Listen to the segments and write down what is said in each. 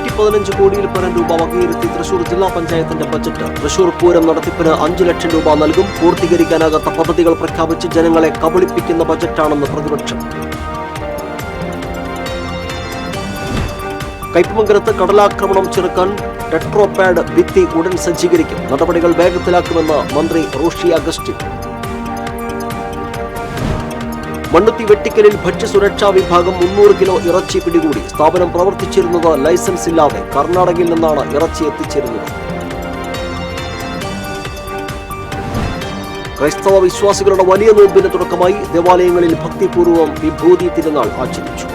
115 കോടിയിൽ പരം രൂപ വകയിരുത്തി തൃശൂർ ജില്ലാ പഞ്ചായത്തിന്റെ ബജറ്റ്. തൃശൂർ പൂരം നടത്തിപ്പിന് 5 ലക്ഷം രൂപ നൽകും. പൂർത്തീകരിക്കാനാകാത്ത പദ്ധതികൾ പ്രഖ്യാപിച്ച് ജനങ്ങളെ കബളിപ്പിക്കുന്ന ബജറ്റാണെന്ന് പ്രതിപക്ഷം. കയ്പമംഗലത്ത് കടലാക്രമണം ചെറുക്കാൻ ടെട്രോപാഡ് ഭിത്തി ഉടൻ സജ്ജീകരിക്കും. നടപടികൾ വേഗത്തിലാക്കുമെന്ന് മന്ത്രി റോഷി അഗസ്റ്റിൻ. മണ്ണുത്തി വെട്ടിക്കലിൽ ഭക്ഷ്യസുരക്ഷാ വിഭാഗം 300 കിലോ ഇറച്ചി പിടികൂടി. സ്ഥാപനം പ്രവർത്തിച്ചിരുന്നത് ലൈസൻസ് ഇല്ലാതെ. കർണാടകയിൽ നിന്നാണ് ഇറച്ചി എത്തിച്ചിരുന്നത്. ക്രൈസ്തവ വിശ്വാസികളുടെ വലിയ നോമ്പിന് തുടക്കമായി. ദേവാലയങ്ങളിൽ ഭക്തിപൂർവ്വം വിഭൂതി തിരുനാൾ ആചരിച്ചു.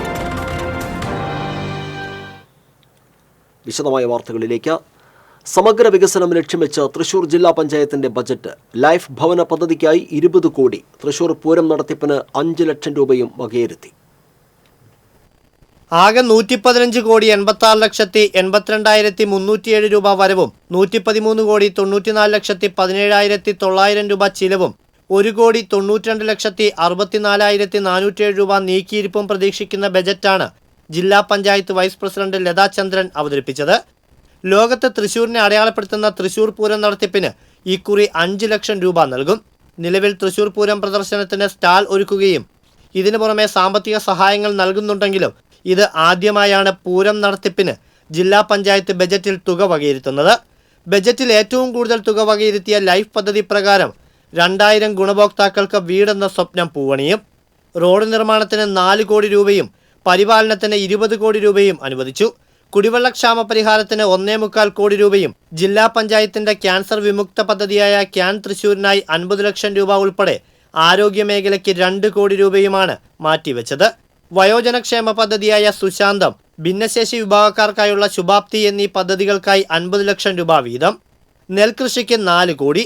വിശദമായ വാർത്തകളിലേക്ക്. സമഗ്ര വികസനം ലക്ഷ്യം വെച്ച് തൃശൂർ ജില്ലാ പഞ്ചായത്തിന്റെ ബജറ്റ്. ലൈഫ് ഭവന പദ്ധതിക്കായി 20 കോടി. തൃശൂർ പൂരം നടത്തിപ്പിന് 5 ലക്ഷം രൂപയും വകയിരുത്തി. ആകെ 115 കോടി 86,82,307 രൂപ വരവും 113 കോടി 94,17,900 രൂപ ചിലവും 1 കോടി 92,64,407 രൂപ നീക്കിയിരിപ്പും പ്രതീക്ഷിക്കുന്ന ബജറ്റാണ് ജില്ലാ പഞ്ചായത്ത് വൈസ് പ്രസിഡന്റ് ലതാ ചന്ദ്രൻ അവതരിപ്പിച്ചത്. ലോകത്ത് തൃശൂരിനെ അടയാളപ്പെടുത്തുന്ന തൃശൂർ പൂരം നടത്തിപ്പിന് ഇക്കുറി 5 ലക്ഷം രൂപ നൽകും. നിലവിൽ തൃശൂർ പൂരം പ്രദർശനത്തിന് സ്റ്റാൾ ഒരുക്കുകയും ഇതിനു പുറമെ സാമ്പത്തിക സഹായങ്ങൾ നൽകുന്നുണ്ടെങ്കിലും ഇത് ആദ്യമായാണ് പൂരം നടത്തിപ്പിന് ജില്ലാ പഞ്ചായത്ത് ബജറ്റിൽ തുക വകയിരുത്തുന്നത്. ബജറ്റിൽ ഏറ്റവും കൂടുതൽ തുക വകയിരുത്തിയ ലൈഫ് പദ്ധതി പ്രകാരം 2000 ഗുണഭോക്താക്കൾക്ക് വീടെന്ന സ്വപ്നം പൂവണിയും. റോഡ് നിർമ്മാണത്തിന് 4 കോടി രൂപയും പരിപാലനത്തിന് 20 കോടി രൂപയും അനുവദിച്ചു. കുടിവെള്ളക്ഷാമ പരിഹാരത്തിന് 1.25 കോടി രൂപയും ജില്ലാ പഞ്ചായത്തിന്റെ ക്യാൻസർ വിമുക്ത പദ്ധതിയായ ക്യാൻ തൃശൂരിനായി 50 ലക്ഷം രൂപ ഉൾപ്പെടെ ആരോഗ്യ മേഖലയ്ക്ക് 2 കോടി രൂപയുമാണ് മാറ്റിവെച്ചത്. വയോജനക്ഷേമ പദ്ധതിയായ സുശാന്തം, ഭിന്നശേഷി വിഭാഗക്കാർക്കായുള്ള ശുഭാപ്തി എന്നീ പദ്ധതികൾക്കായി 50 ലക്ഷം രൂപ വീതം. നെൽകൃഷിക്ക് 4 കോടി,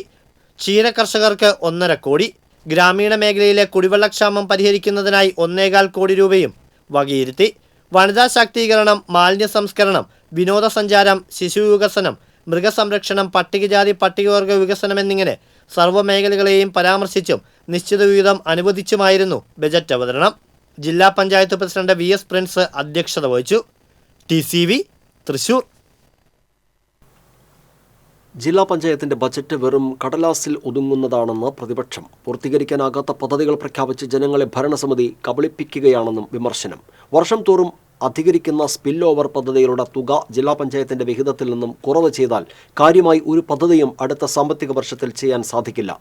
ക്ഷീര കർഷകർക്ക് 1.5 കോടി, ഗ്രാമീണ മേഖലയിലെ കുടിവെള്ളക്ഷാമം പരിഹരിക്കുന്നതിനായി 1.25 കോടി രൂപയും വകയിരുത്തി. വനിതാ ശാക്തീകരണം, മാലിന്യ സംസ്കരണം, വിനോദസഞ്ചാരം, ശിശു വികസനം, മൃഗസംരക്ഷണം, പട്ടികജാതി പട്ടികവർഗ വികസനം എന്നിങ്ങനെ സർവ്വമേഖലകളെയും പരാമർശിച്ചും നിശ്ചിത വിഹിതം അനുവദിച്ചുമായിരുന്നു ബജറ്റ് അവതരണം. ജില്ലാ പഞ്ചായത്ത് പ്രസിഡന്റ് VS പ്രിൻസ് അധ്യക്ഷത വഹിച്ചു. TCV തൃശൂർ. ജില്ലാ പഞ്ചായത്തിന്റെ ബജറ്റ് വെറും കടലാസിൽ ഒതുങ്ങുന്നതാണെന്ന് പ്രതിപക്ഷം. പൂർത്തീകരിക്കാനാകാത്ത പദ്ധതികൾ പ്രഖ്യാപിച്ച് ജനങ്ങളെ ഭരണസമിതി കബളിപ്പിക്കുകയാണെന്നും വിമർശനം. വർഷം തോറും അധികരിക്കുന്ന സ്പിൽ ഓവർ പദ്ധതികളുടെ തുക ജില്ലാ പഞ്ചായത്തിന്റെ വിഹിതത്തിൽ നിന്നും കുറവ് ചെയ്താൽ കാര്യമായി ഒരു പദ്ധതിയും അടുത്ത സാമ്പത്തിക വർഷത്തിൽ ചെയ്യാൻ സാധിക്കില്ല.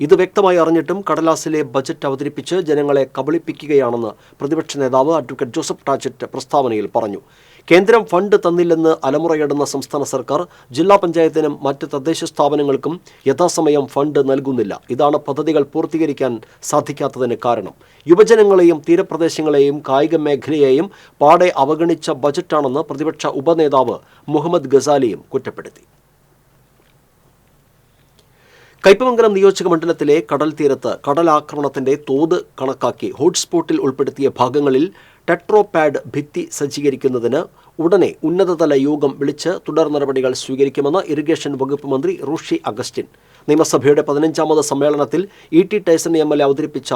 ഇത് വ്യക്തമായി അറിഞ്ഞിട്ടും കടലാസിലെ ബജറ്റ് അവതരിപ്പിച്ച് ജനങ്ങളെ കബളിപ്പിക്കുകയാണെന്ന് പ്രതിപക്ഷ നേതാവ് അഡ്വക്കേറ്റ് ജോസഫ് ടാജറ്റ് പ്രസ്താവനയിൽ പറഞ്ഞു. കേന്ദ്രം ഫണ്ട് തന്നില്ലെന്ന് അലമുറയിടുന്ന സംസ്ഥാന സർക്കാർ ജില്ലാ പഞ്ചായത്തിനും മറ്റ് തദ്ദേശ സ്ഥാപനങ്ങൾക്കും യഥാസമയം ഫണ്ട് നൽകുന്നില്ല. ഇതാണ് പദ്ധതികൾ പൂർത്തീകരിക്കാൻ സാധിക്കാത്തതിന് കാരണം. യുവജനങ്ങളെയും തീരപ്രദേശങ്ങളെയും കായിക മേഖലയെയും പാടെ അവഗണിച്ച ബജറ്റാണെന്ന് പ്രതിപക്ഷ ഉപനേതാവ് മുഹമ്മദ് ഗസാലിയും കുറ്റപ്പെടുത്തി. കയ്പമംഗലം നിയോജക മണ്ഡലത്തിലെ കടൽ തീരത്ത് കടലാക്രമണത്തിന്റെ തോത് കണക്കാക്കി ഹോട്ട്സ്പോട്ടിൽ ഉൾപ്പെടുത്തിയ ഭാഗങ്ങളിൽ ടെട്രോപാഡ് ഭിത്തി സജ്ജീകരിക്കുന്നതിന് ഉടനെ ഉന്നതതല യോഗം വിളിച്ച് തുടർ നടപടികൾ സ്വീകരിക്കുമെന്ന് ഇറിഗേഷൻ വകുപ്പ് മന്ത്രി റോഷി അഗസ്റ്റിൻ. നിയമസഭയുടെ 15ാമത് സമ്മേളനത്തിൽ ET ടൈസൺ MLA അവതരിപ്പിച്ച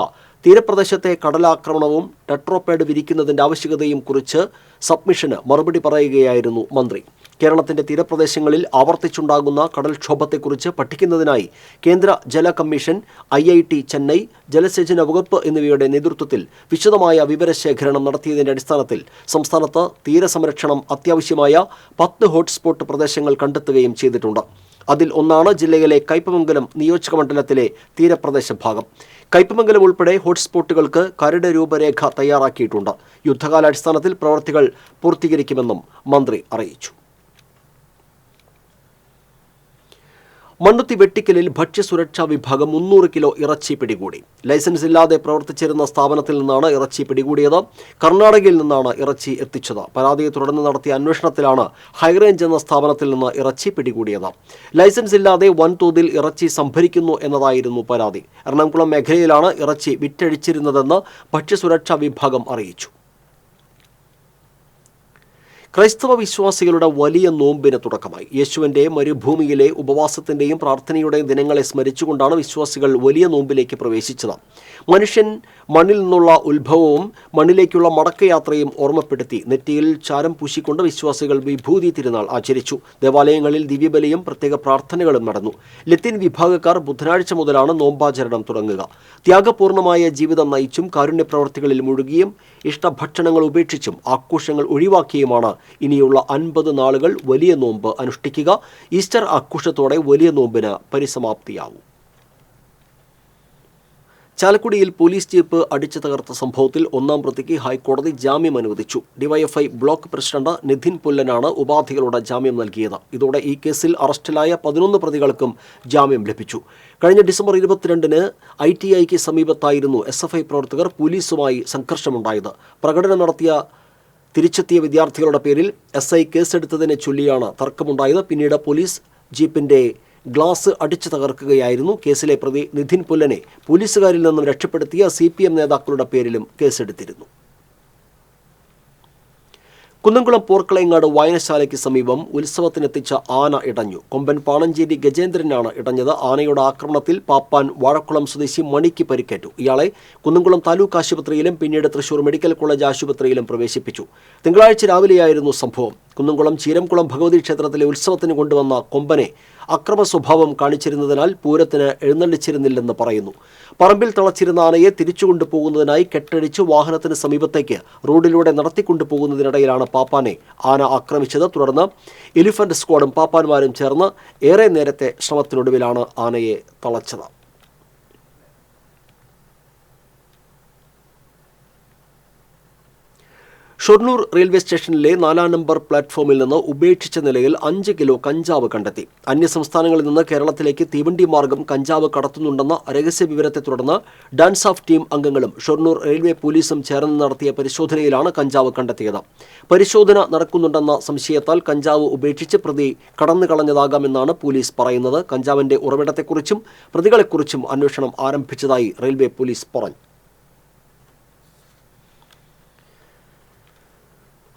തീരപ്രദേശത്തെ കടലാക്രമണവും ടെട്രോപാഡ് വിരിക്കുന്നതിന്റെ ആവശ്യകതയും കുറിച്ച് സബ്മിഷന് മറുപടി പറയുകയായിരുന്നു മന്ത്രി. കേരളത്തിന്റെ തീരപ്രദേശങ്ങളിൽ ആവർത്തിച്ചുണ്ടാകുന്ന കടൽക്ഷോഭത്തെക്കുറിച്ച് പഠിക്കുന്നതിനായി കേന്ദ്ര ജല കമ്മീഷൻ, IIT ചെന്നൈ, ജലസേചന വകുപ്പ് എന്നിവയുടെ നേതൃത്വത്തിൽ വിശദമായ വിവരശേഖരണം നടത്തിയതിന്റെ അടിസ്ഥാനത്തിൽ സംസ്ഥാനത്ത് തീരസംരക്ഷണം അത്യാവശ്യമായ 10 ഹോട്ട്സ്പോട്ട് പ്രദേശങ്ങൾ കണ്ടെത്തുകയും ചെയ്തിട്ടുണ്ട്. അതിൽ ഒന്നാണ് ജില്ലയിലെ കയ്പമംഗലം നിയോജക മണ്ഡലത്തിലെ തീരപ്രദേശ ഭാഗം. കയ്പമംഗലം ഉൾപ്പെടെ ഹോട്ട്സ്പോട്ടുകൾക്ക് കരട് രൂപരേഖ തയ്യാറാക്കിയിട്ടുണ്ട്. യുദ്ധകാലാടിസ്ഥാനത്തിൽ പ്രവൃത്തികൾ പൂർത്തീകരിക്കുമെന്നും മന്ത്രി അറിയിച്ചു. മണ്ണുത്തി വെട്ടിക്കലിൽ ഭക്ഷ്യസുരക്ഷാ വിഭാഗം 300 കിലോ ഇറച്ചി പിടികൂടി. ലൈസൻസ് ഇല്ലാതെ പ്രവർത്തിച്ചിരുന്ന സ്ഥാപനത്തിൽ നിന്നാണ് ഇറച്ചി പിടികൂടിയത്. കർണാടകയിൽ നിന്നാണ് ഇറച്ചി എത്തിച്ചത്. പരാതിയെ തുടർന്ന് നടത്തിയ അന്വേഷണത്തിലാണ് ഹൈറേഞ്ച് എന്ന സ്ഥാപനത്തിൽ നിന്ന് ഇറച്ചി പിടികൂടിയത്. ലൈസൻസ് ഇല്ലാതെ വൻതോതിൽ ഇറച്ചി സംഭരിക്കുന്നു എന്നതായിരുന്നു പരാതി. എറണാകുളം മേഖലയിലാണ് ഇറച്ചി വിറ്റഴിച്ചിരുന്നതെന്ന് ഭക്ഷ്യസുരക്ഷാ വിഭാഗം അറിയിച്ചു. ക്രൈസ്തവ വിശ്വാസികളുടെ വലിയ നോമ്പിന് തുടക്കമായി. യേശുവിൻ്റെ മരുഭൂമിയിലെ ഉപവാസത്തിൻ്റെയും പ്രാർത്ഥനയുടെയും ദിനങ്ങളെ സ്മരിച്ചുകൊണ്ടാണ് വിശ്വാസികൾ വലിയ നോമ്പിലേക്ക് പ്രവേശിച്ചത്. മനുഷ്യൻ മണ്ണിൽ നിന്നുള്ള ഉത്ഭവവും മണ്ണിലേക്കുള്ള മടക്കയാത്രയും ഓർമ്മപ്പെടുത്തി നെറ്റിയിൽ ചാരം പൂശിക്കൊണ്ട് വിശ്വാസികൾ വിഭൂതി തിരുനാൾ ആചരിച്ചു. ദേവാലയങ്ങളിൽ ദിവ്യബലിയും പ്രത്യേക പ്രാർത്ഥനകളും നടന്നു. ലത്തീൻ വിഭാഗക്കാർ ബുധനാഴ്ച മുതലാണ് നോമ്പാചരണം തുടങ്ങുക. ത്യാഗപൂർണമായ ജീവിതം നയിച്ചും കാരുണ്യ പ്രവർത്തികളിൽ മുഴുകിയും ഇഷ്ടഭക്ഷണങ്ങൾ ഉപേക്ഷിച്ചും ആഘോഷങ്ങൾ ഒഴിവാക്കിയുമാണ് ഇനിയുള്ള 50 നാളുകൾ വലിയ നോമ്പ് അനുഷ്ഠിക്കുക. ഈസ്റ്റർ ആഘോഷത്തോടെ വലിയ നോമ്പിന് പരിസമാപ്തിയാവും. ചാലക്കുടിയിൽ പോലീസ് ജീപ്പ് അടിച്ചു തകർത്ത സംഭവത്തിൽ 1-ാം പ്രതിക്ക് ഹൈക്കോടതി ജാമ്യം അനുവദിച്ചു. ഡിവൈഎഫ്ഐ ബ്ലോക്ക് പ്രസിഡന്റ് നിധിൻ പുല്ലനാണ് ഉപാധികളോടെ ജാമ്യം നൽകിയത്. ഇതോടെ ഈ കേസിൽ അറസ്റ്റിലായ 11 പ്രതികൾക്കും ജാമ്യം ലഭിച്ചു. കഴിഞ്ഞ ഡിസംബർ 22-ന് ITIക്ക് സമീപത്തായിരുന്നു SFI പ്രവർത്തകർ പോലീസുമായി സംഘർഷമുണ്ടായത്. പ്രകടനം തിരിച്ചെത്തിയ വിദ്യാർത്ഥികളുടെ പേരിൽ SI കേസെടുത്തതിനെ ചൊല്ലിയാണ് തർക്കമുണ്ടായത്. പിന്നീട് പോലീസ് ജീപ്പിന്റെ ഗ്ലാസ് അടിച്ചു തകർക്കുകയായിരുന്നു. കേസിലെ പ്രതി നിധിൻ പുല്ലനെ പോലീസുകാരിൽ നിന്നും രക്ഷപ്പെടുത്തിയ CPM നേതാക്കളുടെ പേരിലും കേസെടുത്തിരുന്നു. കുന്നംകുളം പോർക്കളയങ്ങാട് വായനശാലയ്ക്ക് സമീപം ഉത്സവത്തിനെത്തിച്ച ആന ഇടഞ്ഞു. കൊമ്പൻ പാണഞ്ചേരി ഗജേന്ദ്രനാണ് ഇടഞ്ഞത്. ആനയുടെ ആക്രമണത്തിൽ പാപ്പാൻ വാഴക്കുളം സ്വദേശി മണിക്ക് പരിക്കേറ്റു. ഇയാളെ കുന്നംകുളം താലൂക്ക് ആശുപത്രിയിലും പിന്നീട് തൃശൂർ മെഡിക്കൽ കോളേജ് ആശുപത്രിയിലും പ്രവേശിപ്പിച്ചു. തിങ്കളാഴ്ച രാവിലെയായിരുന്നു സംഭവം. കുന്നംകുളം ചീരംകുളം ഭഗവതി ക്ഷേത്രത്തിലെ ഉത്സവത്തിന് കൊണ്ടുവന്ന കൊമ്പനെ അക്രമ സ്വഭാവം കാണിച്ചിരുന്നതിനാൽ പൂരത്തിന് എഴുന്നള്ളിച്ചിരുന്നില്ലെന്ന് പറയുന്നു. പറമ്പിൽ തളച്ചിരുന്ന ആനയെ തിരിച്ചുകൊണ്ടുപോകുന്നതിനായി കെട്ടടിച്ച് വാഹനത്തിന് സമീപത്തേക്ക് റോഡിലൂടെ നടത്തിക്കൊണ്ടുപോകുന്നതിനിടയിലാണ് പാപ്പാനെ ആന ആക്രമിച്ചത്. തുടർന്ന് എലിഫന്റ് സ്ക്വാഡും പാപ്പാന്മാരും ചേർന്ന് ഏറെ നേരത്തെ ശ്രമത്തിനൊടുവിലാണ് ആനയെ തളച്ചത്. ഷൊർണൂർ റെയിൽവേ സ്റ്റേഷനിലെ 4-ാം നമ്പർ പ്ലാറ്റ്ഫോമിൽ നിന്ന് ഉപേക്ഷിച്ച നിലയിൽ 5 കിലോ കഞ്ചാവ് കണ്ടെത്തി. അന്യസംസ്ഥാനങ്ങളിൽ നിന്ന് കേരളത്തിലേക്ക് തീവണ്ടി മാർഗം കഞ്ചാവ് കടത്തുന്നുണ്ടെന്ന രഹസ്യ വിവരത്തെ തുടർന്ന് ഡാൻസ് ഓഫ് ടീം അംഗങ്ങളും ഷൊർണൂർ റെയിൽവേ പോലീസും ചേർന്ന് നടത്തിയ പരിശോധനയിലാണ് കഞ്ചാവ് കണ്ടെത്തിയത്. പരിശോധന നടക്കുന്നുണ്ടെന്ന സംശയത്താൽ കഞ്ചാവ് ഉപേക്ഷിച്ച് പ്രതി കടന്നുകളഞ്ഞതാകാമെന്നാണ് പോലീസ് പറയുന്നത്. കഞ്ചാവിന്റെ ഉറവിടത്തെക്കുറിച്ചും പ്രതികളെക്കുറിച്ചും അന്വേഷണം ആരംഭിച്ചതായി റെയിൽവേ പോലീസ് പറഞ്ഞു.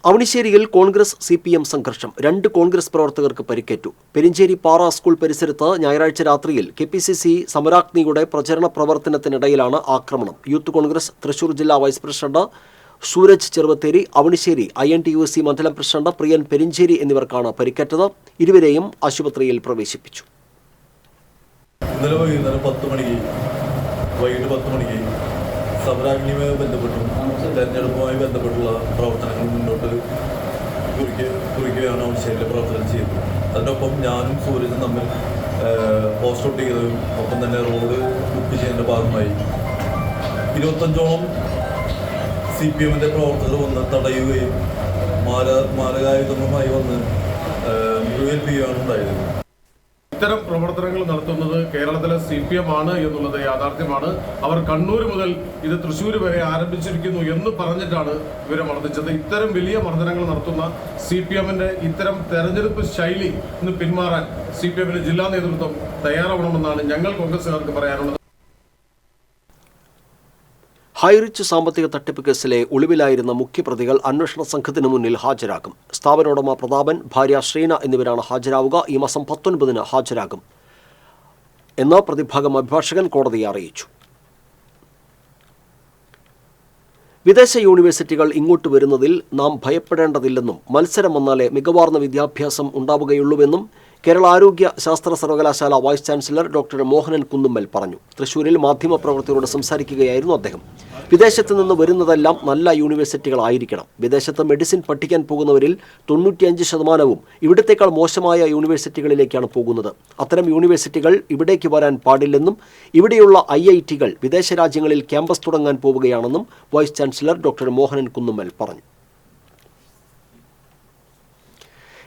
അവണിശ്ശേരിയിൽ കോൺഗ്രസ് CPM സംഘർഷം. 2 കോൺഗ്രസ് പ്രവർത്തകർക്ക് പരിക്കേറ്റു. പെരിഞ്ചേരി പാറ സ്കൂൾ പരിസരത്ത് ഞായറാഴ്ച രാത്രിയിൽ KPCC സമരാഗ്നിയുടെ പ്രചരണ പ്രവർത്തനത്തിനിടയിലാണ് ആക്രമണം. യൂത്ത് കോൺഗ്രസ് തൃശൂർ ജില്ലാ vice president Sooraj Cheruvatheri, Avanissery INTUC മണ്ഡലം പ്രസിഡന്റ് പ്രിയൻ പെരിഞ്ചേരി എന്നിവർക്കാണ് പരിക്കേറ്റത്. ഇരുവരെയും ആശുപത്രിയിൽ പ്രവേശിപ്പിച്ചു. ഇന്നലെ വൈകിട്ട് 10 മണിക്ക് സമരാഗ്നിയുമായി ബന്ധപ്പെട്ടും തെരഞ്ഞെടുപ്പുമായി ബന്ധപ്പെട്ടുള്ള പ്രവർത്തനങ്ങൾ മുന്നോട്ട് കുറിക്കുകയാണ് അവണിശ്ശേരിയിലെ പ്രവർത്തനം ചെയ്തത്. അതിനൊപ്പം ഞാനും സൂരജും തമ്മിൽ പോസ്റ്റ് ഔട്ട് ചെയ്തതും ഒപ്പം തന്നെ റോഡ് ബുക്ക് ചെയ്യുന്നതിൻ്റെ ഭാഗമായി 25ഓളം CPMൻ്റെ പ്രവർത്തകർ വന്ന് തടയുകയും മാരകായുധങ്ങളുമായി വന്ന് മുറിവേൽപ്പിക്കുകയാണ് ഉണ്ടായത്. ഇത്തരം പ്രവർത്തനങ്ങൾ നടത്തുന്നത് കേരളത്തിലെ CPM ആണ് എന്നുള്ളത് യാഥാർത്ഥ്യമാണ്. അവർ കണ്ണൂർ മുതൽ ഇത് തൃശ്ശൂർ വരെ ആരംഭിച്ചിരിക്കുന്നു എന്ന് പറഞ്ഞിട്ടാണ് ഇവരെ മർദ്ദിച്ചത്. ഇത്തരം വലിയ മർദ്ദനങ്ങൾ നടത്തുന്ന CPMന്റെ ഇത്തരം തെരഞ്ഞെടുപ്പ് ശൈലി ഇന്ന് പിന്മാറാൻ CPMന്റെ ജില്ലാ നേതൃത്വം തയ്യാറാവണമെന്നാണ് ഞങ്ങൾ കോൺഗ്രസുകാർക്ക് പറയാനുള്ളത്. ഹൈറിച്ച് സാമ്പത്തിക തട്ടിപ്പ് കേസിലെ ഒളിവിലായിരുന്ന മുഖ്യപ്രതികൾ അന്വേഷണ സംഘത്തിന് മുന്നിൽ ഹാജരാക്കും. സ്ഥാപനോടമ പ്രതാപൻ, ഭാര്യ ശ്രീന എന്നിവരാണ് ഹാജരാവുക. ഈ മാസം 19-ന് ഹാജരാകും എന്ന് പ്രതിഭാഗം അഭിഭാഷകൻ കോടതിയെ അറിയിച്ചു. വിദേശ യൂണിവേഴ്സിറ്റികൾ ഇങ്ങോട്ട് വരുന്നതിൽ നാം ഭയപ്പെടേണ്ടതില്ലെന്നും മത്സരം വന്നാലേ മികവാർന്ന വിദ്യാഭ്യാസം ഉണ്ടാവുകയുള്ളൂവെന്നും കേരള ആരോഗ്യ ശാസ്ത്ര സർവകലാശാല vice chancellor doctor Mohanan Kunnummal പറഞ്ഞു. തൃശ്ശൂരിൽ മാധ്യമപ്രവർത്തകരോട് സംസാരിക്കുകയായിരുന്നു അദ്ദേഹം. വിദേശത്ത് നിന്ന് വരുന്നതെല്ലാം നല്ല യൂണിവേഴ്സിറ്റികളായിരിക്കണം. വിദേശത്ത് മെഡിസിൻ പഠിക്കാൻ പോകുന്നവരിൽ 95% ഇവിടത്തേക്കാൾ മോശമായ യൂണിവേഴ്സിറ്റികളിലേക്കാണ് പോകുന്നത്. അത്തരം യൂണിവേഴ്സിറ്റികൾ ഇവിടേക്ക് വരാൻ പാടില്ലെന്നും ഇവിടെയുള്ള IITകൾ വിദേശ രാജ്യങ്ങളിൽ ക്യാമ്പസ് തുടങ്ങാൻ പോവുകയാണെന്നും vice chancellor doctor Mohanan Kunnummal പറഞ്ഞു.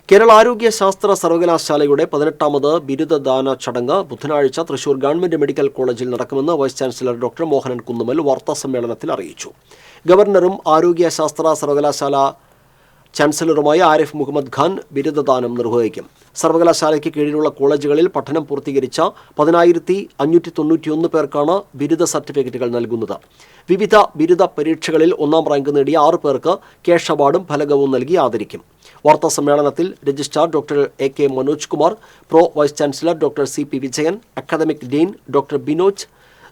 കേരള ആരോഗ്യ ശാസ്ത്ര സർവകലാശാലയുടെ 18ാമത് ബിരുദദാന ചടങ്ങ് ബുധനാഴ്ച തൃശൂർ ഗവൺമെന്റ് മെഡിക്കൽ കോളേജിൽ നടക്കുമെന്ന് vice chancellor doctor Mohanan Kunnummal വാർത്താസമ്മേളനത്തിൽ അറിയിച്ചു. ഗവർണറും ആരോഗ്യ ശാസ്ത്ര സർവകലാശാല ചാൻസലറുമായ ആരിഫ് മുഹമ്മദ് ഖാൻ ബിരുദദാനം നിർവഹിക്കും. സർവകലാശാലയ്ക്ക് കീഴിലുള്ള കോളേജുകളിൽ പഠനം പൂർത്തീകരിച്ച 10,591 പേർക്കാണ് ബിരുദ സർട്ടിഫിക്കറ്റുകൾ നൽകുന്നത്. വിവിധ ബിരുദ പരീക്ഷകളിൽ 1ാം റാങ്ക് നേടിയ 6 പേർക്ക് ക്യാഷ് അവാർഡും ഫലകവും നൽകി ആദരിക്കും. വാർത്താ സമ്മേളനത്തിൽ registrar doctor AK Manoj Kumar, pro vice chancellor doctor CP Vijayan, academic dean doctor Binoj,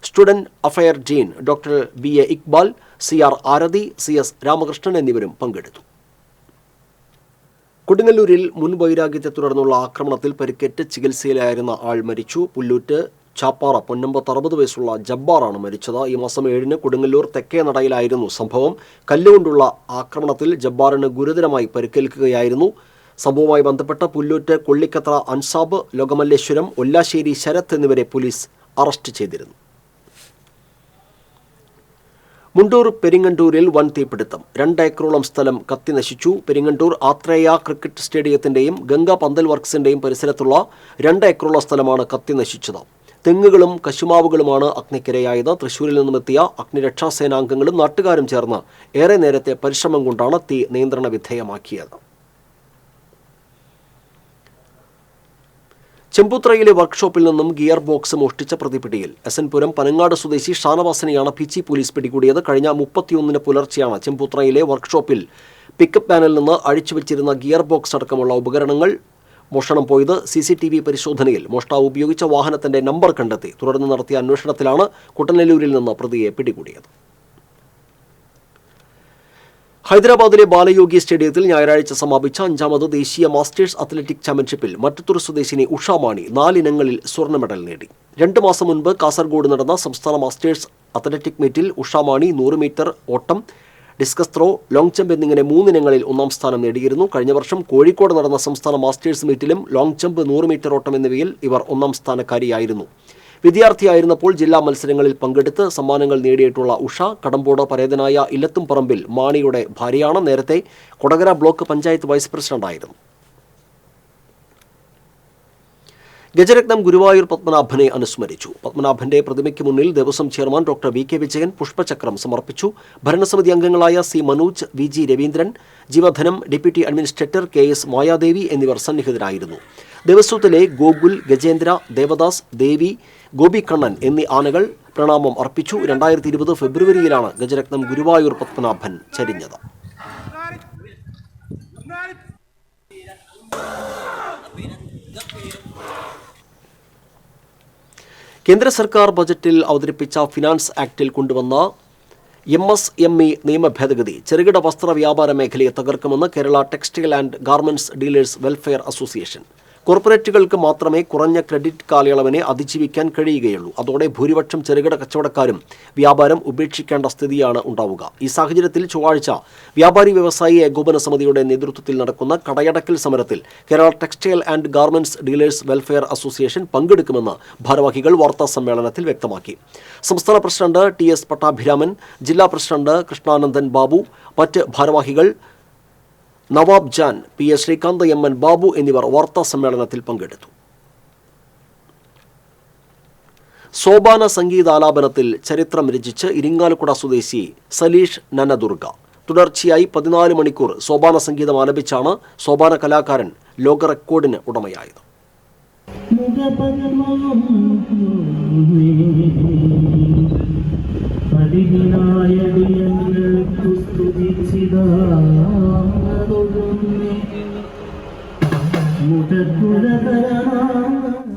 student affair dean doctor BA Iqbal, CR Aarathi, CS Ramakrishnan എന്നിവരും പങ്കെടുത്തു. കൊടുങ്ങല്ലൂരിൽ മുൻവൈരാഗ്യത്തെ തുടർന്നുള്ള ആക്രമണത്തിൽ പരിക്കേറ്റ് ചികിത്സയിലായിരുന്ന ആൾ മരിച്ചു. പുല്ലൂറ്റ് ചാപ്പാറ പൊന്നമ്പത്ത് 60 വയസ്സുള്ള ജബ്ബാറാണ് മരിച്ചത്. ഈ മാസം 7-ന് കൊടുങ്ങല്ലൂർ തെക്കേ നടയിലായിരുന്നു സംഭവം. കല്ലുകൊണ്ടുള്ള ആക്രമണത്തിൽ ജബ്ബാറിന് ഗുരുതരമായി പരിക്കേൽക്കുകയായിരുന്നു. സംഭവവുമായി ബന്ധപ്പെട്ട് പുല്ലൂറ്റ് കൊള്ളിക്കത്ര അൻസാബ്, ലോകമല്ലേശ്വരം, ഒല്ലാശ്ശേരി ശരത് എന്നിവരെ പോലീസ് അറസ്റ്റ് ചെയ്തിരുന്നു. മുണ്ടൂർ പെരിങ്ങണ്ടൂരിൽ വൻ തീപിടുത്തം. 2 ഏക്കറോളം സ്ഥലം കത്തിനശിച്ചു. പെരിങ്ങണ്ടൂർ ആത്രേയ ക്രിക്കറ്റ് സ്റ്റേഡിയത്തിന്റെയും ഗംഗ പന്തൽ വർക്സിന്റെയും പരിസരത്തുള്ള 2 ഏക്കറോളം സ്ഥലമാണ് കത്തിനശിച്ചത്. തെങ്ങുകളും കശുമാവുകളുമാണ് അഗ്നിക്കിരയായത്. തൃശൂരിൽ നിന്നുമെത്തിയ അഗ്നിരക്ഷാസേനാംഗങ്ങളും നാട്ടുകാരും ചേർന്ന് ഏറെ നേരത്തെ പരിശ്രമം കൊണ്ടാണ് തീ നിയന്ത്രണ വിധേയമാക്കിയത്. ചെമ്പൂത്രയിലെ വർക്ക്ഷോപ്പിൽ നിന്നും ഗിയർ ബോക്സ് മോഷ്ടിച്ച പ്രതിപിടിയിൽ. SN പുരം പനങ്ങാട് സ്വദേശി ഷാനവാസിനെയാണ് പീച്ചി പോലീസ് പിടികൂടിയത്. കഴിഞ്ഞ 31-ന് പുലർച്ചെയാണ് ചെമ്പൂത്രയിലെ വർക്ക്ഷോപ്പിൽ പിക്കപ്പ് വാനിൽ നിന്ന് അഴിച്ചുവെച്ചിരുന്ന ഗിയർ ബോക്സ് അടക്കമുള്ള ഉപകരണങ്ങൾ മോഷണം പോയത്. CCTV പരിശോധനയിൽ മോഷ്ടാവ് ഉപയോഗിച്ച വാഹനത്തിന്റെ നമ്പർ കണ്ടെത്തി. തുടർന്ന് നടത്തിയ അന്വേഷണത്തിലാണ് കുട്ടനെല്ലൂരിൽ നിന്ന് പ്രതിയെ പിടികൂടിയത്. ഹൈദരാബാദിലെ ബാലയോഗി സ്റ്റേഡിയത്തിൽ ഞായറാഴ്ച സമാപിച്ച 5ാമത് ദേശീയ മാസ്റ്റേഴ്സ് അത്ലറ്റിക് ചാമ്പ്യൻഷിപ്പിൽ മറ്റത്തൂർ സ്വദേശിനി ഉഷാമാണി 4 ഇനങ്ങളിൽ സ്വർണ്ണ മെഡൽ നേടി. 2 മാസം മുൻപ് കാസർഗോഡ് നടന്ന സംസ്ഥാന മാസ്റ്റേഴ്സ് അത്ലറ്റിക് മീറ്റിൽ ഉഷാമാണി 100 മീറ്റർ ഓട്ടം, ഡിസ്കസ് ത്രോ, ലോങ് ജമ്പ് എന്നിങ്ങനെ 3 ഇനങ്ങളിൽ 1ാം സ്ഥാനം നേടിയിരുന്നു. കഴിഞ്ഞ വർഷം കോഴിക്കോട് നടന്ന സംസ്ഥാന മാസ്റ്റേഴ്സ് മീറ്റിലും ലോങ് ജമ്പ്, 100 മീറ്റർ ഓട്ടം എന്നിവയിൽ ഇവർ 1ാം സ്ഥാനക്കാരിയായിരുന്നു. വിദ്യാർത്ഥിയായിരുന്നപ്പോൾ ജില്ലാ മത്സരങ്ങളിൽ പങ്കെടുത്ത് സമ്മാനങ്ങൾ നേടിയിട്ടുള്ള ഉഷ കടമ്പോട് പരേതനായ ഇല്ലത്തുംപറമ്പിൽ മാണിയുടെ ഭാര്യയാണ്. നേരത്തെ കൊടകര ബ്ലോക്ക് പഞ്ചായത്ത് വൈസ് പ്രസിഡന്റായിരുന്നു. ഗജരത്നം ഗുരുവായൂർ പത്മനാഭനെ അനുസ്മരിച്ചു. പത്മനാഭന്റെ പ്രതിമയ്ക്ക് മുന്നിൽ Devaswom chairman doctor VK Vijayan പുഷ്പചക്രം സമർപ്പിച്ചു. ഭരണസമിതി അംഗങ്ങളായ C മനോജ്, VG രവീന്ദ്രൻ, ജീവധനം ഡെപ്യൂട്ടി അഡ്മിനിസ്ട്രേറ്റർ KS മായാദേവി എന്നിവർ സന്നിഹിതരായിരുന്നു. ദേവസ്വത്തിലെ ഗോകുൽ, ഗജേന്ദ്ര, ദേവദാസ്, ദേവി, ഗോപികണ്ണൻ എന്നീ ആനകൾ പ്രണാമം അർപ്പിച്ചു. 2020 ഫെബ്രുവരിയിലാണ് ഗജരത്നം ഗുരുവായൂർ പത്മനാഭൻ ചരിഞ്ഞത്. കേന്ദ്ര സർക്കാർ ബജറ്റിൽ അവതരിപ്പിച്ച ഫിനാൻസ് ആക്ടിൽ കൊണ്ടുവന്ന MSME നിയമ ഭേദഗതി ചെറുകിട വസ്ത്ര വ്യാപാര മേഖലയെ തകർക്കുമെന്ന് Kerala textile and garments dealers welfare association. കോർപ്പറേറ്റുകൾക്ക് മാത്രമേ കുറഞ്ഞ ക്രെഡിറ്റ് കാലയളവിനെ അതിജീവിക്കാൻ കഴിയുകയുള്ളൂ. അതോടെ ഭൂരിപക്ഷം ചെറുകിട കച്ചവടക്കാരും വ്യാപാരം ഉപേക്ഷിക്കേണ്ട സ്ഥിതിയാണ് ഉണ്ടാവുക. ഈ സാഹചര്യത്തിൽ ചൊവ്വാഴ്ച വ്യാപാരി വ്യവസായി ഏകോപന സമിതിയുടെ നേതൃത്വത്തിൽ നടക്കുന്ന കടയടക്കൽ സമരത്തിൽ Kerala textile and garments dealers welfare association പങ്കെടുക്കുമെന്ന് ഭാരവാഹികൾ വാർത്താ സമ്മേളനത്തിൽ വ്യക്തമാക്കി. സംസ്ഥാന പ്രസിഡന്റ് TS പട്ടാഭിരാമൻ, ജില്ലാ പ്രസിഡന്റ് കൃഷ്ണാനന്ദൻ ബാബു, മറ്റ് ഭാരവാഹികൾ നവാബ് ജാൻ, PS ശ്രീകാന്ത്, MN ബാബു എന്നിവർ വാർത്താ സമ്മേളനത്തിൽ പങ്കെടുത്തു. സോപാന സംഗീതാലാപനത്തിൽ ചരിത്രം രചിച്ച് ഇരിങ്ങാലക്കുട സ്വദേശി സലീഷ് നനദുർഗ. തുടർച്ചയായി 14 മണിക്കൂർ സോപാന സംഗീതം ആലപിച്ചാണ് സോപാന കലാകാരൻ ലോക റെക്കോർഡിന് ഉടമയായത്.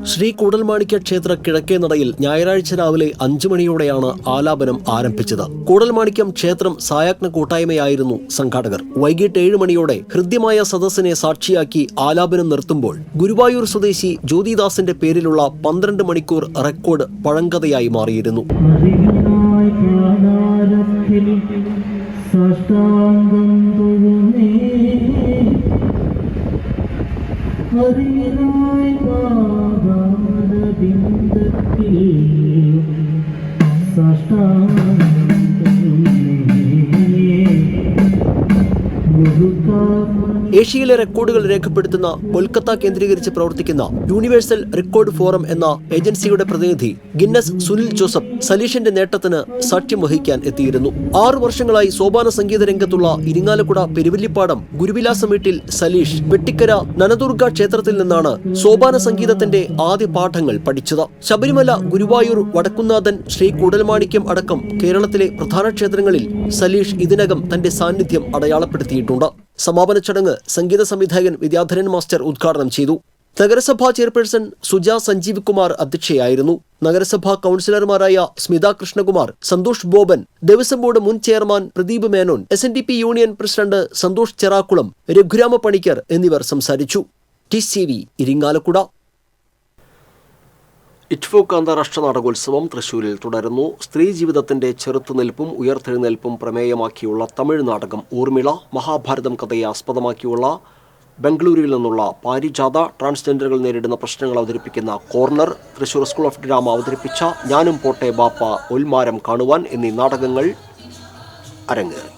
ശ്രീ കൂടൽമാണിക്യ ക്ഷേത്ര കിഴക്കേ നടയിൽ ഞായറാഴ്ച രാവിലെ 5 മണിയോടെയാണ് ആലാപനം ആരംഭിച്ചത്. കൂടൽമാണിക്യം ക്ഷേത്രം സായാജ്ഞ കൂട്ടായ്മയായിരുന്നു സംഘാടകർ. വൈകിട്ട് 7 മണിയോടെ ഹൃദ്യമായ സദസ്സിനെ സാക്ഷിയാക്കി ആലാപനം നിർത്തുമ്പോൾ ഗുരുവായൂർ സ്വദേശി ജ്യോതിദാസിന്റെ പേരിലുള്ള 12 മണിക്കൂർ റെക്കോർഡ് പഴങ്കഥയായി മാറിയിരുന്നു. ഏഷ്യയിലെ റെക്കോർഡുകൾ രേഖപ്പെടുത്തുന്ന കൊൽക്കത്ത കേന്ദ്രീകരിച്ച് പ്രവർത്തിക്കുന്ന യൂണിവേഴ്സൽ റെക്കോർഡ് ഫോറം എന്ന ഏജൻസിയുടെ പ്രതിനിധി ഗിന്നസ് സുനിൽ ജോസഫ് സലീഷിന്റെ നേട്ടത്തിന് സാക്ഷ്യം വഹിക്കാൻ എത്തിയിരുന്നു. 6 വർഷങ്ങളായി സോപാന സംഗീത രംഗത്തുള്ള ഇരിങ്ങാലക്കുട പെരുവല്ലിപ്പാടം ഗുരുവിലാസം വീട്ടിൽ സലീഷ് വെട്ടിക്കര നനദുർഗ ക്ഷേത്രത്തിൽ നിന്നാണ് സോപാന സംഗീതത്തിന്റെ ആദ്യ പാഠങ്ങൾ പഠിച്ചത്. ശബരിമല, ഗുരുവായൂർ, വടക്കുന്നാഥൻ, ശ്രീ കൂടൽമാണിക്യം അടക്കം കേരളത്തിലെ പ്രധാന ക്ഷേത്രങ്ങളിൽ സലീഷ് ഇതിനകം തന്റെ സാന്നിധ്യം അടയാളപ്പെടുത്തിയിട്ടുണ്ട്. സമാപന ചടങ്ങ് സംഗീത സംവിധായകൻ വിദ്യാധരൻ മാസ്റ്റർ ഉദ്ഘാടനം ചെയ്തു. നഗരസഭാ ചെയർപേഴ്സൺ സുജ സഞ്ജീവ് കുമാർ അധ്യക്ഷയായിരുന്നു. നഗരസഭാ കൌൺസിലർമാരായ സ്മിത കൃഷ്ണകുമാർ, സന്തോഷ് ബോബൻ, ദേവസ്വം ബോർഡ് മുൻ chairman Pradeep Menon, SNDP union president Santhosh Cherakulam, Raghurama Panicker എന്നിവർ സംസാരിച്ചു. TCV ഇരിങ്ങാലക്കുട. ഇറ്റ്ഫോക്ക് അന്താരാഷ്ട്ര നാടകോത്സവം തൃശൂരിൽ തുടരുന്നു. സ്ത്രീ ജീവിതത്തിന്റെ ചെറുത്തുനിൽപ്പും ഉയർത്തെഴുന്നേൽപ്പും പ്രമേയമാക്കിയുള്ള തമിഴ് നാടകം ഊർമിള, മഹാഭാരതം കഥയെ ആസ്പദമാക്കിയുള്ള ബംഗളൂരുവിൽ നിന്നുള്ള പാരിജാത, ട്രാൻസ്ജെൻഡറുകൾ നേരിടുന്ന പ്രശ്നങ്ങൾ അവതരിപ്പിക്കുന്ന corner, Thrissur school of drama അവതരിപ്പിച്ച ഞാനും പോട്ടെ ബാപ്പ, ഉൽമാരം കാണുവാൻ എന്നീ നാടകങ്ങൾ അരങ്ങേറി.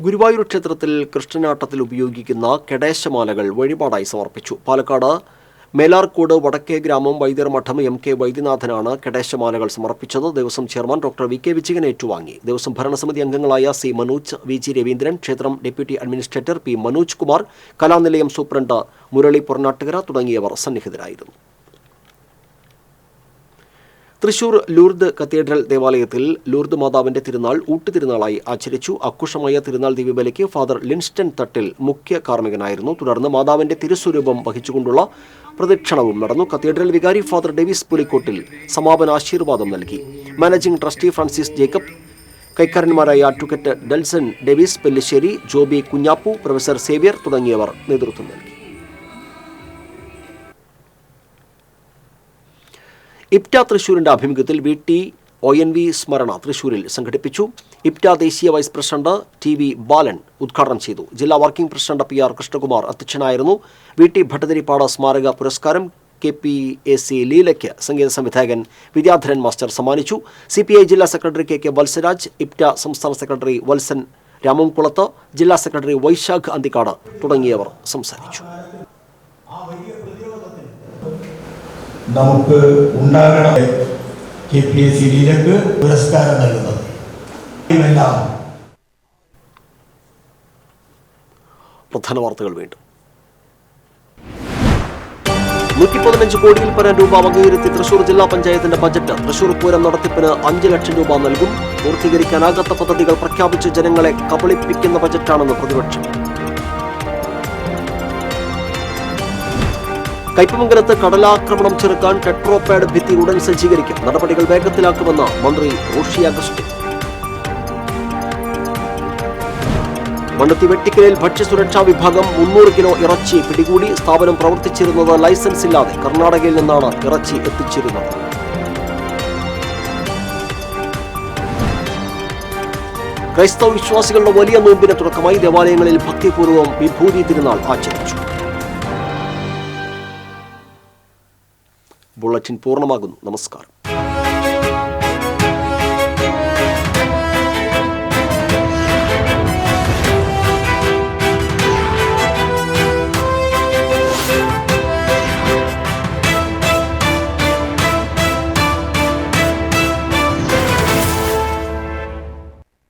ഗുരുവായൂർ ക്ഷേത്രത്തിൽ കൃഷ്ണനാട്ടത്തിൽ ഉപയോഗിക്കുന്ന കെടേശമാലകൾ വഴിപാടായി സമർപ്പിച്ചു. പാലക്കാട് മേലാർക്കോട് വടക്കേ ഗ്രാമം വൈദ്യർമഠം MK വൈദ്യനാഥനാണ് കെടേശമാലകൾ സമർപ്പിച്ചത്. Devaswom chairman doctor VK Vijayan ഏറ്റുവാങ്ങി. ദേവസ്വം ഭരണസമിതി അംഗങ്ങളായ C മനോജ്, VG രവീന്ദ്രൻ, ക്ഷേത്രം deputy administrator P Manoj Kumar, Kalanilayam superintendent Murali Poranattukara തുടങ്ങിയവർ സന്നിഹിതരായിരുന്നു. തൃശൂർ ലൂർദ് കത്തീഡ്രൽ ദേവാലയത്തിൽ ലൂർദ് മാതാവിന്റെ തിരുനാൾ ഊട്ടുതിരുനാളായി ആചരിച്ചു. ആഘോഷമായ തിരുനാൾ ദിവ്യബലിക്ക് ഫാദർ ലിൻസ്റ്റൺ തട്ടിൽ മുഖ്യ കാർമ്മികനായിരുന്നു. തുടർന്ന് മാതാവിന്റെ തിരുസ്വരൂപം വഹിച്ചുകൊണ്ടുള്ള പ്രദക്ഷിണവും നടന്നു. കത്തീഡ്രൽ വികാരി ഫാദർ ഡേവിസ് പുലിക്കോട്ടിൽ സമാപന ആശീർവാദം നൽകി. മാനേജിംഗ് ട്രസ്റ്റി ഫ്രാൻസിസ് ജേക്കബ്, കൈക്കാരന്മാരായ advocate Delson Davis Pellissery, Joby Kunjappu, professor Xavier തുടങ്ങിയവർ നേതൃത്വം നൽകി. ഇപ്റ്റ തൃശൂരിന്റെ ആഭിമുഖ്യത്തിൽ VT ONV സ്മരണ തൃശൂരിൽ സംഘടിപ്പിച്ചു. ഇപ്റ്റ ദേശീയ വൈസ് പ്രസിഡന്റ് TV ബാലൻ ഉദ്ഘാടനം ചെയ്തു. ജില്ലാ വർക്കിംഗ് പ്രസിഡന്റ് PR കൃഷ്ണകുമാർ അധ്യക്ഷനായിരുന്നു. VT ഭട്ടതിരിപ്പാട് സ്മാരക പുരസ്കാരം KPAC ലീലയ്ക്ക് സംഗീത സംവിധായകൻ വിദ്യാധരൻ മാസ്റ്റർ സമ്മാനിച്ചു. CPI ജില്ലാ സെക്രട്ടറി KK വത്സരാജ്, ഇപ്റ്റ സംസ്ഥാന സെക്രട്ടറി വത്സൻ രാമംകുളത്ത്, ജില്ലാ സെക്രട്ടറി വൈശാഖ് അന്തിക്കാട് തുടങ്ങിയവർ സംസാരിച്ചു. നമുക്ക് ഉണ്ടാകണം KPAC ലീലയ്ക്ക് പുരസ്കാരം നൽകുന്നത്. പ്രധാന വാർത്തകൾ വീണ്ടും. 115 കോടിയിൽ പരം രൂപ വകയിരുത്തി തൃശൂർ ജില്ലാ പഞ്ചായത്തിന്റെ ബജറ്റ്. തൃശൂർ പൂരം നടത്തിപ്പിന് 5 ലക്ഷം രൂപ നൽകും. പൂർത്തീകരിക്കാനാകാത്ത പദ്ധതികൾ പ്രഖ്യാപിച്ച് ജനങ്ങളെ കബളിപ്പിക്കുന്ന ബജറ്റാണെന്ന് പ്രതിപക്ഷം. കയ്പമംഗലത്ത് കടലാക്രമണം ചെറുക്കാൻ ടെട്രോപാഡ് ഭിത്തി ഉടൻ സജ്ജീകരിക്കും. നടപടികൾ വേഗത്തിലാക്കുമെന്ന് മന്ത്രി റോഷി അഗസ്റ്റിൻ. മണ്ണുത്തി വെട്ടിക്കലിൽ ഭക്ഷ്യസുരക്ഷാ വിഭാഗം 300 കിലോ ഇറച്ചി പിടികൂടി. സ്ഥാപനം പ്രവർത്തിച്ചിരുന്നത് ലൈസൻസ് ഇല്ലാതെ. കർണാടകയിൽ നിന്നാണ് ഇറച്ചി എത്തിച്ചിരുന്നത്. ക്രൈസ്തവ വിശ്വാസികളുടെ വലിയ നോമ്പിന് തുടക്കമായി. ദേവാലയങ്ങളിൽ ഭക്തിപൂർവ്വം വിഭൂതി തിരുനാൾ ആചരിച്ചു. ബുള്ളറ്റിൻ പൂർണ്ണമാകുന്നു. നമസ്കാരം.